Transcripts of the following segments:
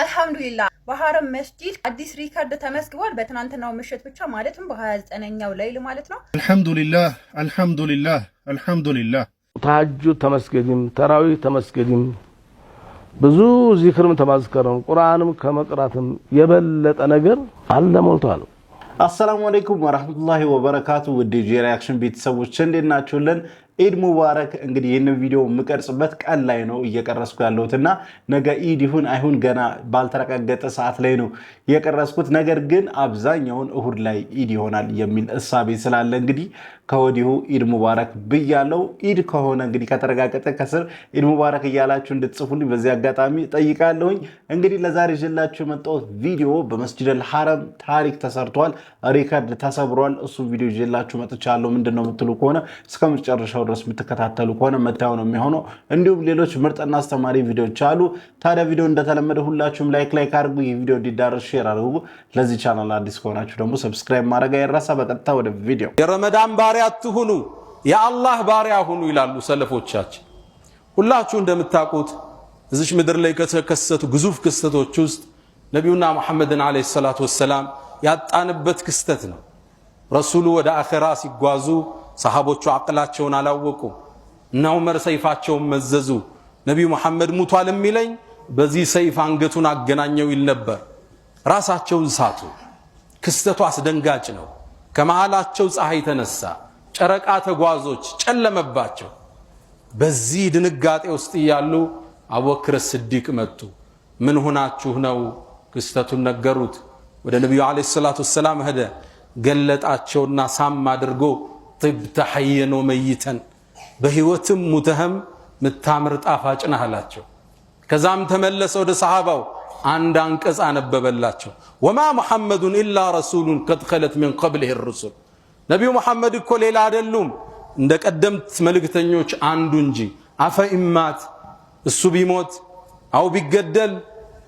አልহামዱሊላህ በሐረም መስጂድ አዲስ ሪከርድ ተመስግቧል በትናንትናው ምሽት ብቻ ማለትም በ29ኛው ሌሊት ማለት ነው። አልহামዱሊላህ ተሐጁድ ተመስገድም ተራዊህ ተመስገድም ብዙ ዚክርም ተማዝከረም ቁርአንም ከመቅራትም የበለጠ ነገር አለ ሞልቷል። አሰላሙ አለይኩም ወራህመቱላሂ ወበረካቱ ውድ የሪአክሽን ቤተሰቦች እንዴት ናችሁልን? ኢድ ሙባረክ። እንግዲህ ይሄንን ቪዲዮ የምቀርጽበት ቀን ላይ ነው እየቀረስኩ ያለሁትና ነገ ኢድ ይሁን አይሁን ገና ባልተረጋገጠ ሰዓት ላይ ነው የቀረስኩት። ነገር ግን አብዛኛውን እሁድ ላይ ኢድ ይሆናል የሚል እሳቤ ስላለ እንግዲህ ከወዲሁ ኢድ ሙባረክ ብያለሁ። ኢድ ከሆነ እንግዲህ ከተረጋገጠ ከስር ኢድ ሙባረክ እያላችሁ እንድትጽፉልኝ በዚህ አጋጣሚ ጠይቃለሁኝ። እንግዲህ ለዛሬ ይዤላችሁ የመጣሁት ቪዲዮ በመስጂደል ሐረም ታሪክ ተሰርቷል፣ ሪከርድ ተሰብሯል። እሱ ቪዲዮ ይዤላችሁ መጥቻለሁ። ምንድነው የምትሉ ከሆነ እስከ መጨረሻው ድረስ የምትከታተሉ ከሆነ መታው ነው የሚሆነው። እንዲሁም ሌሎች ምርጥና አስተማሪ ቪዲዮዎች አሉ። ታዲያ ቪዲዮ እንደተለመደ ሁላችሁም ላይክ አድርጉ፣ ይህ ቪዲዮ እንዲዳረስ ሼር አድርጉ። ለዚህ ቻናል አዲስ ከሆናችሁ ደግሞ ሰብስክራይብ ማድረግ አይረሳ። በቀጥታ ወደ ቪዲዮ። የረመዳን ባሪያ አትሁኑ የአላህ ባሪያ ሁኑ ይላሉ ሰለፎቻችን። ሁላችሁ እንደምታውቁት እዚህ ምድር ላይ ከተከሰቱ ግዙፍ ክስተቶች ውስጥ ነብዩና መሐመድን አለይሂ ሰላቱ ወሰላም ያጣንበት ክስተት ነው። ረሱሉ ወደ አኺራ ሲጓዙ ሰሃቦቹ አቅላቸውን አላወቁም እና ዑመር ሰይፋቸውን መዘዙ። ነብዩ መሐመድ ሙቷል የሚለኝ በዚህ ሰይፍ አንገቱን አገናኘው ይል ነበር። ራሳቸውን ሳቱ። ክስተቱ አስደንጋጭ ነው። ከመሃላቸው ፀሐይ ተነሳ፣ ጨረቃ ተጓዞች ጨለመባቸው። በዚህ ድንጋጤ ውስጥ ያሉ አቡበክር ሲዲቅ መጡ። ምን ሆናችሁ ነው? ክስተቱን ነገሩት። ወደ ነብዩ አለይሂ ሰላቱ ወሰላም ሄደ። ገለጣቸውና ሳም አድርጎ طبت حيا وميتا በህይወትም ሙተህም ምታምር ጣፋጭ ነህ አላቸው። ከዛም ተመለሰ ወደ ሰሃባው አንድ አንቀጽ አነበበላቸው። ወማ ሙሐመዱን ኢላ ረሱሉን قد خلت من قبله الرسل ነብዩ መሐመድ እኮ ሌላ አይደሉም እንደ ቀደምት መልእክተኞች አንዱ እንጂ አፈ ኢማት እሱ ቢሞት አው ቢገደል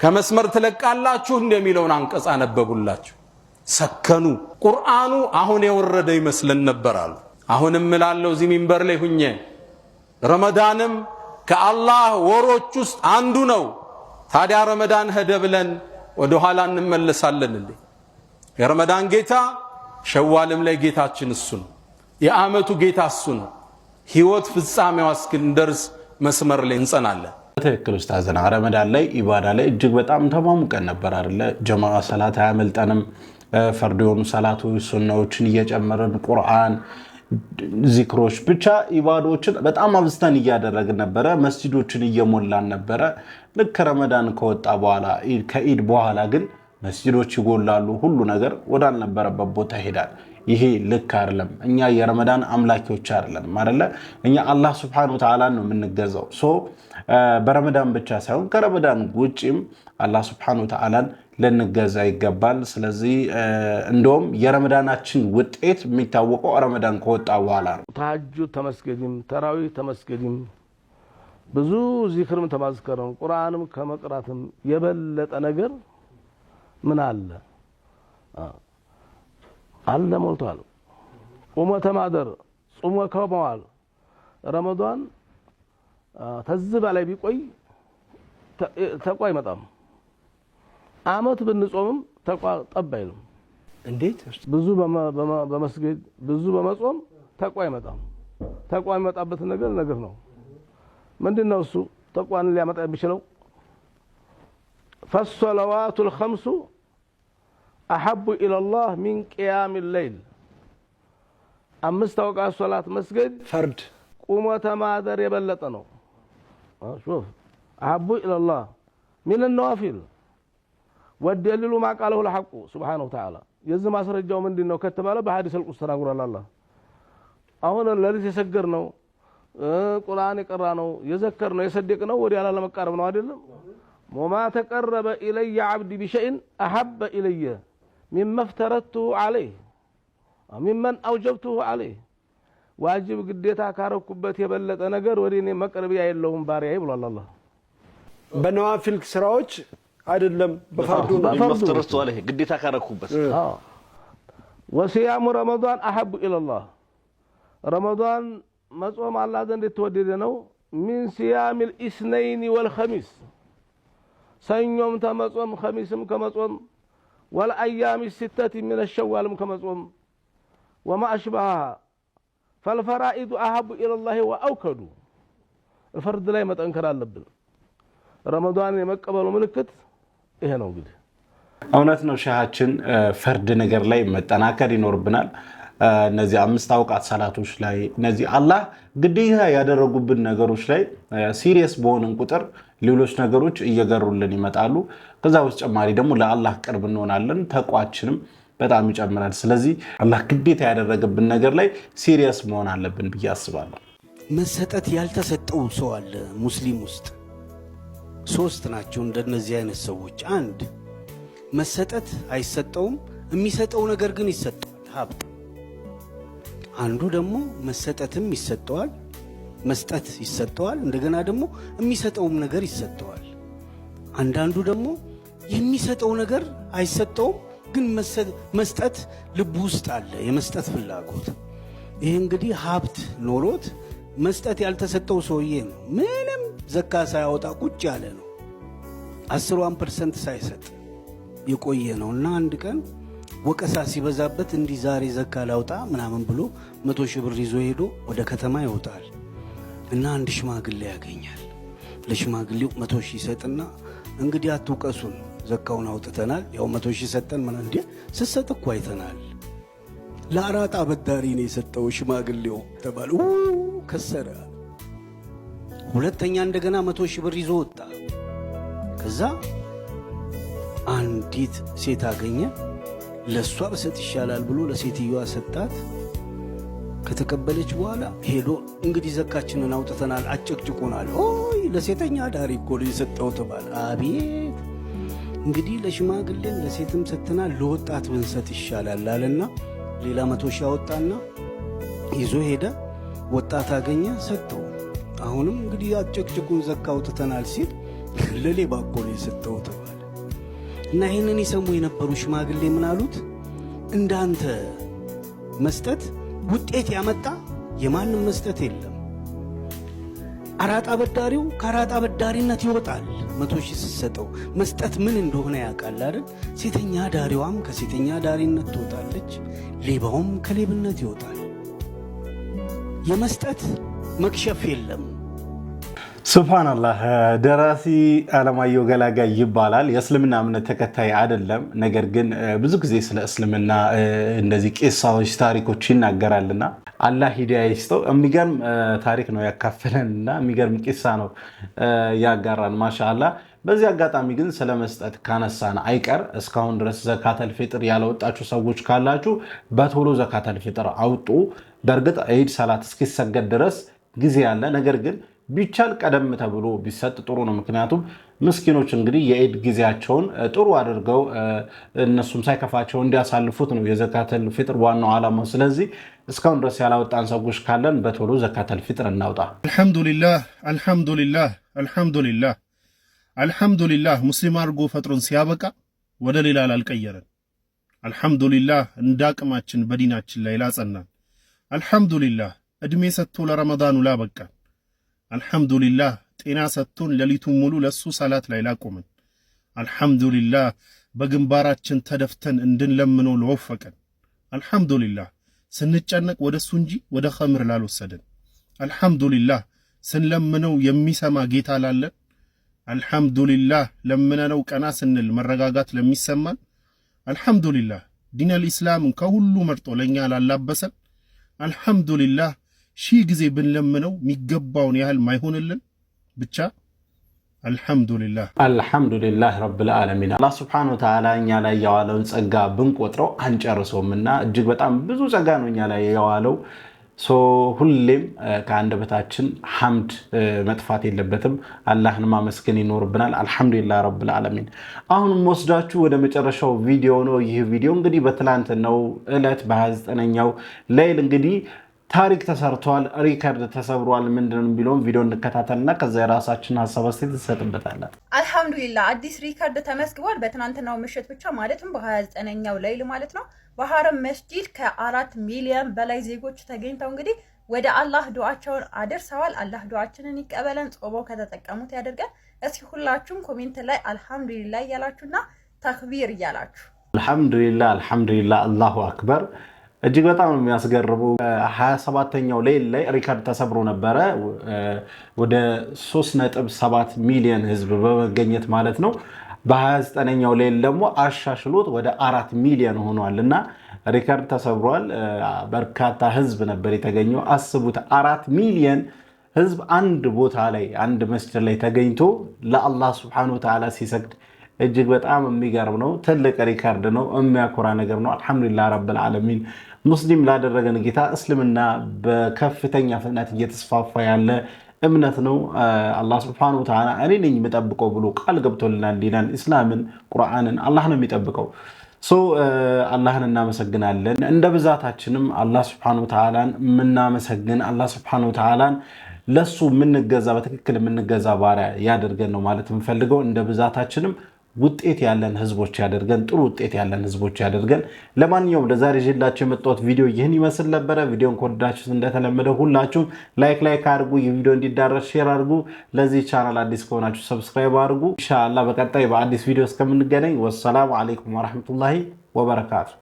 ከመስመር ተለቃላችሁ እንደሚለውን አንቀጽ አነበቡላቸው። ሰከኑ። ቁርአኑ አሁን የወረደ ይመስለን ነበር አሉ። አሁንም እላለሁ እዚህ ሚንበር ላይ ሁኜ ረመዳንም ከአላህ ወሮች ውስጥ አንዱ ነው። ታዲያ ረመዳን ሄደ ብለን ወደ ኋላ እንመለሳለን እንዴ? የረመዳን ጌታ ሸዋልም ላይ ጌታችን እሱ ነው። የአመቱ ጌታ እሱ ነው። ህይወት ፍጻሜዋ እስክንደርስ መስመር ላይ እንጸናለን። ትክክል ኡስታዝና ረመዳን ላይ ኢባዳ ላይ እጅግ በጣም ተማሙቀን ነበር አይደለ? ጀማዓ ሰላት አያመልጠንም። ፈርዶኑ ሰላቶች ሱናዎችን እየጨመረን ቁርአን ዚክሮች ብቻ ኢባዶችን በጣም አብዝተን እያደረግን ነበር። መስጂዶችን እየሞላን ነበር። ልክ ረመዳን ከወጣ በኋላ ከኢድ በኋላ ግን መስጂዶች ይጎላሉ። ሁሉ ነገር ወዳልነበረበት ቦታ ይሄዳል። ይሄ ልክ አይደለም። እኛ የረመዳን አምላኪዎች አይደለም አይደለ? እኛ አላህ Subhanahu Wa Ta'ala ነው የምንገዛው። በረመዳን ብቻ ሳይሆን ከረመዳን ውጪም አላህ Subhanahu Wa Ta'ala ለንገዛ ይገባል። ስለዚህ እንደውም የረመዳናችን ውጤት የሚታወቀው ረመዳን ከወጣ በኋላ ነው። ተሐጁድ ተመስገድም ተራዊህ ተመስገድም ብዙ ዚክርም ተማዝከረም ቁርአንም ከመቅራትም የበለጠ ነገር ምን አለ? አለ ሞልቷል። ኡመተ ማደር ጾመ ከመዋል ረመዳን ተዝባ ላይ ቢቆይ ተቋይ መጣም አመት ብንጾምም ተቋይ ጠባይልም። እንዴት ብዙ በመስጊድ ብዙ በመጾም ተቋይ መጣም ተቋይ መጣበት ነገር ነው። ምንድነው እሱ ተቋን ሊያመጣ የሚችለው? فالصلوات الخمس أحب إلى الله من قيام الليل. أمست وقع الصلاة مسجد فرد قومة مادر يبلتنا. شوف أحب إلى الله من النوافل والدليل ما قاله الحق سبحانه وتعالى. يزم أسر الجو من دينه كتب له بحديث القصة نقول الله. أهون الذي يسكرنا قرآن يقرأنا يذكرنا يصدقنا ودي على لما قربنا عدلنا. وما تقرب إلي عبدي بشيء أحب إلي مما افترضته عليه ممن أوجبته عليه. واجب قديتا كارو كبت يبلت نجر وديني مقرب يا اللهم باري يبل الله. بنوافل سراوج አይደለም በፈርዱ መፍተረቱ عليه قديታ كارو كبت. وصيام رمضان أحب إلى الله. رمضان مصوم الله ዘንድ የተወደደ ነው። من صيام الاثنين والخميس ሰኞም ተመጾም ኸሚስም ከመጾም والأيام الستة من الشوال كمصوم وما أشبهها فالفرائض أحب إلى الله وأوكد الفرد لا يمتأنكر اللبن رمضان يمقبل ملكت إيه ነው እንግዲህ እውነት ነው ሻሃችን ፈርድ ነገር ላይ መጠናከር ይኖርብናል እነዚህ አምስት አውቃት ሰላቶች ላይ እነዚህ አላህ ግዴታ ያደረጉብን ነገሮች ላይ ሲሪየስ በሆነን ቁጥር ሌሎች ነገሮች እየገሩልን ይመጣሉ ከዛ ውስጥ ጨማሪ ደግሞ ለአላህ ቅርብ እንሆናለን ተቋችንም በጣም ይጨምራል ስለዚህ አላህ ግዴታ ያደረገብን ነገር ላይ ሲሪየስ መሆን አለብን ብዬ አስባለሁ መሰጠት ያልተሰጠው ሰው አለ ሙስሊም ውስጥ ሶስት ናቸው እንደነዚህ አይነት ሰዎች አንድ መሰጠት አይሰጠውም የሚሰጠው ነገር ግን ይሰጠዋል ሀብት አንዱ ደግሞ መሰጠትም ይሰጠዋል መስጠት ይሰጠዋል እንደገና ደግሞ የሚሰጠውም ነገር ይሰጠዋል አንዳንዱ ደግሞ የሚሰጠው ነገር አይሰጠውም ግን መስጠት ልብ ውስጥ አለ የመስጠት ፍላጎት ይሄ እንግዲህ ሀብት ኖሮት መስጠት ያልተሰጠው ሰውዬ ነው ምንም ዘካ ሳያወጣ ቁጭ ያለ ነው 10% ሳይሰጥ የቆየ ነውና አንድ ቀን ወቀሳ ሲበዛበት እንዲ ዛሬ ዘካ ላውጣ ምናምን ብሎ 100 ሺህ ብር ይዞ ሄዶ ወደ ከተማ ይወጣል እና አንድ ሽማግሌ ያገኛል ለሽማግሌው 100 ሺህ ሰጥና እንግዲህ አትውቀሱን ዘካውን አውጥተናል ያው 100 ሺህ ሰጠን ማለት እንዴ ስሰጥ እኮ አይተናል ለአራጣ በዳሪ ነው የሰጠው ሽማግሌው ተባለ ከሰረ ሁለተኛ እንደገና 100 ሺህ ብር ይዞ ወጣ ከዛ አንዲት ሴት አገኘ ለሷ በሰጥ ይሻላል ብሎ ለሴትየዋ ሰጣት ከተቀበለች በኋላ ሄዶ እንግዲህ ዘካችንን አውጥተናል አጨቅጭቁናል ኦይ ለሴተኛ ዳሪ እኮ ለሰጠው ተባለ አቤት እንግዲህ ለሽማግሌን ለሴትም ሰጥተናል ለወጣት ብንሰጥ ይሻላል አለና ሌላ 100 ሺህ አወጣና ይዞ ሄደ ወጣት አገኘ ሰጠው አሁንም እንግዲህ አጨቅጭቁን ዘካ አውጥተናል ሲል ለሌባ እኮ ለሰጠው ተባለ እና ይሄንን ይሰሙ የነበሩ ሽማግሌ ምን አሉት እንዳንተ መስጠት ውጤት ያመጣ የማንም መስጠት የለም አራጣ በዳሪው ከአራጣ በዳሪነት ይወጣል 100 ሺህ ሲሰጠው መስጠት ምን እንደሆነ ያውቃል አይደል ሴተኛ ዳሪዋም ከሴተኛ ዳሪነት ትወጣለች ሌባውም ከሌብነት ይወጣል የመስጠት መክሸፍ የለም ሱብሃንአላህ ደራሲ አለማየሁ ገላጋይ ይባላል የእስልምና እምነት ተከታይ አይደለም ነገር ግን ብዙ ጊዜ ስለ እስልምና እንደዚህ ቂሳዎች ታሪኮች ይናገራልና አላህ ሂዳያ ይስጠው የሚገርም ታሪክ ነው ያካፈለንና የሚገርም ቂሳ ነው ያጋራን ማሻአላህ በዚህ አጋጣሚ ግን ስለመስጠት ካነሳን አይቀር እስካሁን ድረስ ዘካተል ፊጥር ያለወጣችሁ ሰዎች ካላችሁ በቶሎ ዘካተል ፊጥር አውጡ በርግጥ ኢድ ሰላት እስኪሰገድ ድረስ ጊዜ ያለ ነገር ግን ቢቻል ቀደም ተብሎ ቢሰጥ ጥሩ ነው ምክንያቱም ምስኪኖች እንግዲህ የኢድ ጊዜያቸውን ጥሩ አድርገው እነሱም ሳይከፋቸው እንዲያሳልፉት ነው የዘካተል ፊጥር ዋናው ዓላማው ስለዚህ እስካሁን ድረስ ያላወጣን ሰዎች ካለን በቶሎ ዘካተል ፊጥር እናውጣ አልহামዱሊላህ አልহামዱሊላህ አልহামዱሊላህ አልহামዱሊላህ ሙስሊም አርጎ ፈጥሮን ሲያበቃ ወደ ሌላ አልቀየረን አልহামዱሊላህ እንዳቅማችን በዲናችን ላይ ላጸናን አልহামዱሊላህ እድሜ ሰጥቶ ለረመዳኑ ላበቃ አልহামዱሊላህ ጤና ሰጥቶን ለሊቱን ሙሉ ለሱ ሰላት ላይ ላቆመን አልহামዱሊላህ በግንባራችን ተደፍተን እንድንለምነው ለወፈቀን አልহামዱሊላህ ስንጨነቅ ወደሱ እንጂ ወደ ኸምር ላልወሰደን አልহামዱሊላህ ስንለምነው የሚሰማ ጌታ ላለን አልহামዱሊላህ ለምነነው ቀና ስንል መረጋጋት ለሚሰማን አልহামዱሊላህ ዲነል ኢስላም ከሁሉ መርጦ ለኛ ላላበሰን አልহামዱሊላህ ሺህ ጊዜ ብንለምነው የሚገባውን ያህል ማይሆንልን ብቻ አልহামዱሊላህ ረብል ዓለሚን አላህ Subhanahu Wa Ta'ala እኛ ላይ ያዋለውን ጸጋ ብንቆጥረው አንጨርሰውምና እጅግ በጣም ብዙ ጸጋ ነው እኛ ላይ ያዋለው ሁሌም ከአንደበታችን ሐምድ መጥፋት የለበትም አላህን ማመስገን ይኖርብናል አልহামዱሊላህ ረብል ዓለሚን አሁን ወስዳችሁ ወደ መጨረሻው ቪዲዮ ነው ይህ ቪዲዮ እንግዲህ በትላንትናው ዕለት በ29ኛው ሌሊት እንግዲህ ታሪክ ተሰርቷል ሪከርድ ተሰብሯል ምንድነው ቢሎን ቪዲዮ እንከታተልና ከዛ የራሳችን ሐሳብ አስተያየት ተሰጥበታለን አልহামዱሊላህ አዲስ ሪከርድ ተመስግቧል በትናንትናው ምሽት ብቻ ማለትም በ29ኛው ሌሊት ማለት ነው በሐረም መስጂድ ከ4 ሚሊዮን በላይ ዜጎች ተገኝተው እንግዲህ ወደ አላህ ዱዓቸውን አደርሰዋል አላህ ዱዓችንን ይቀበለን ጾመው ከተጠቀሙት ያደርገን እስኪ ሁላችሁም ኮሜንት ላይ አልহামዱሊላህ እያላችሁና ተክቢር እያላችሁ አልহামዱሊላህ አልহামዱሊላህ አላሁ አክበር እጅግ በጣም ነው የሚያስገርመው 27ኛው ሌሊት ላይ ሪካርድ ተሰብሮ ነበረ ወደ 3.7 ሚሊዮን ህዝብ በመገኘት ማለት ነው በ29ኛው ሌሊት ደግሞ አሻሽሎት ወደ 4 ሚሊዮን ሆኗልና ሪካርድ ተሰብሯል በርካታ ህዝብ ነበር የተገኘው አስቡት 4 ሚሊዮን ህዝብ አንድ ቦታ ላይ አንድ መስጂድ ላይ ተገኝቶ ለአላህ Subhanahu Wa Ta'ala ሲሰግድ እጅግ በጣም የሚገርም ነው ትልቅ ሪካርድ ነው የሚያኮራ ነገር ነው አልহামዱሊላህ ረብል ዓለሚን ሙስሊም ላደረገን ጌታ እስልምና በከፍተኛ ፍጥነት እየተስፋፋ ያለ እምነት ነው አላህ Subhanahu Wa Ta'ala እኔ ነኝ የምጠብቀው ብሎ ቃል ገብቶልናል ዲናን እስላምን ቁርአንን አላህ ነው የሚጠብቀው አላህን እናመሰግናለን እንደ ብዛታችንም አላህ Subhanahu Wa Ta'ala ምናመሰግን አላህ Subhanahu Wa Ta'ala ለሱ ምንገዛ በትክክል ምንገዛ ባሪያ ያደርገን ነው ማለት እንፈልገው እንደ ብዛታችንም ውጤት ያለን ህዝቦች ያደርገን ጥሩ ውጤት ያለን ህዝቦች ያደርገን ለማንኛውም ለዛሬ ይዤላችሁ የመጣሁት ቪዲዮ ይህን ይመስል ነበር ቪዲዮን ከወደዳችሁት እንደተለመደው ሁላችሁም ላይክ አድርጉ የቪዲዮ እንዲዳረስ ሼር አድርጉ ለዚህ ቻናል አዲስ ከሆናችሁ ሰብስክራይብ አድርጉ ኢንሻአላህ በቀጣይ በአዲስ ቪዲዮ እስከምንገናኝ ወሰላሙ አለይኩም ወራህመቱላሂ ወበረካቱ